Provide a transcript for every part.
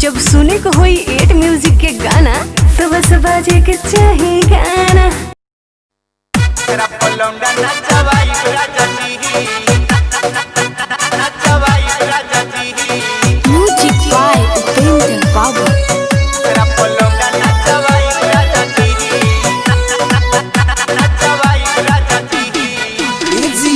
जब सुने को होई 8 म्यूजिक के गाना सुबह से बाजे के चाहे गाना। तेरा पलौंडा नचवाई राजा जी, नचवाई राजा जी। म्यूजिक बाय उपेंद्र बाबू। तेरा पलौंडा नचवाई राजा जी, नचवाई राजा जी। जी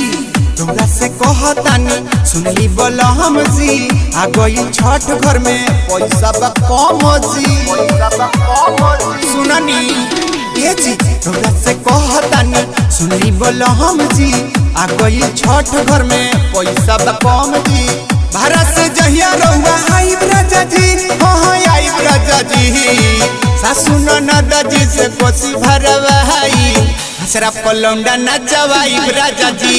तोरा से कहतानी सुनली बोला हम जी, आ गई छठ घर में पैसा बा कम जी, सुननी ये जी तोरा से कहतानी सुनली बोला हम जी, आ गई छठ घर में पैसा बा कम जी। भारत से जहिया रहुआ आई राजा जी, हाँ आई राजा जी। सासू ननद जी से कोसी भरवाई, हसरा पलौंडा नचवाई राजा जी।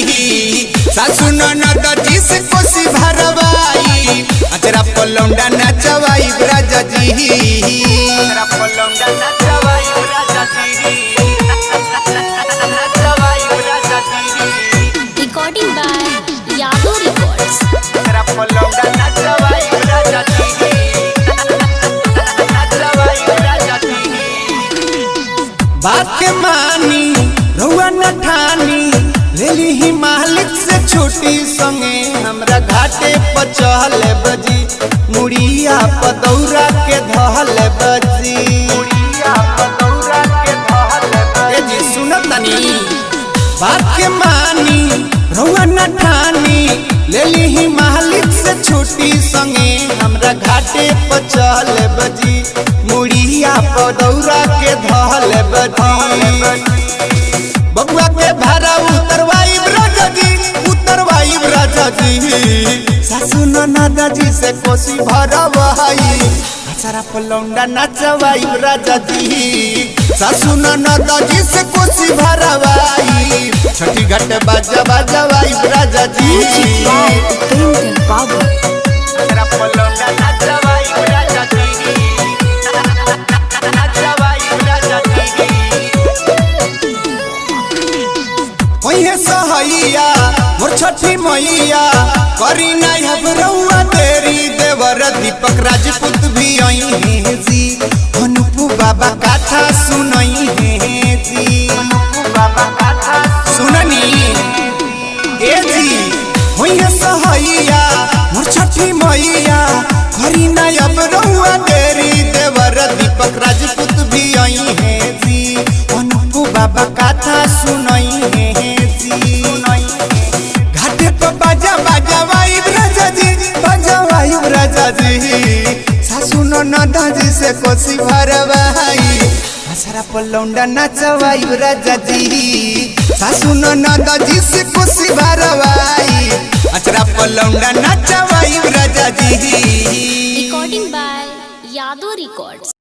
सासू ननद जी से कोसी भरवाई, हसरा पलौंडा नचवाई राजा जी। हसरा पलौंडा नचवाई राजा जी, नचवाई राजा जी। Recording by Yadav records. हसरा पलौंडा नचवाई राजा जी, नचवाई राजा जी। बात के मानी रउआ न ठानी, ले ली ही मालिक से छोटी संगे हमरा घाटे पर चहल बजी, मुड़िया पदौरा के धहल बजी, मुड़िया पदौरा के धहल बजी। जी सुनत तनी बात के मानी रउआ न ठानी, ले ली ही मालिक से छोटी संगे हमरा घाटे पर चहल बजी, मुड़िया पदौरा के धहल बजी। बबुआ के भाड़ा उतरवाई राजा जी, उतरवाई राजा जी। सासू ननद जी से कोसी भरवाई, हसरा पलौंडा नचवाई राजा जी। सासू ननद जी से कोसी भरवाई, छठी घाट बाजा बाजवाई राजा जी। म्यूजिक बाय उपेंद्र बाबू। हसरा पलौंडा नचवाई राजा जी, नचवाई राजा जी। ओहे सहैया मोर छठी मैया, करी नहीं अब रउआ तेरी देवर दीपक राजपूत भी आई है जी। अनुपू बाबा कथा सुनई है जी, अनुपू बाबा कथा सुननी ए जी। ओहे सहैया मोर छठी मैया, करी नहीं अब रउआ तेरी देवर दीपक राजपूत भी आई है जी। अनुपू बाबा कथा सुनई है जी, घाटे पर बाजा बाजा वाई राजा जी, बाजा वाई राजा जी। सासू ननद जी से कोसी भरवाई, हसरा पलौंडा नचवाई राजा जी। सासू ननद जी से कोसी भरवाई, हसरा पलौंडा नचवाई राजा जी। Recording by Yadav records.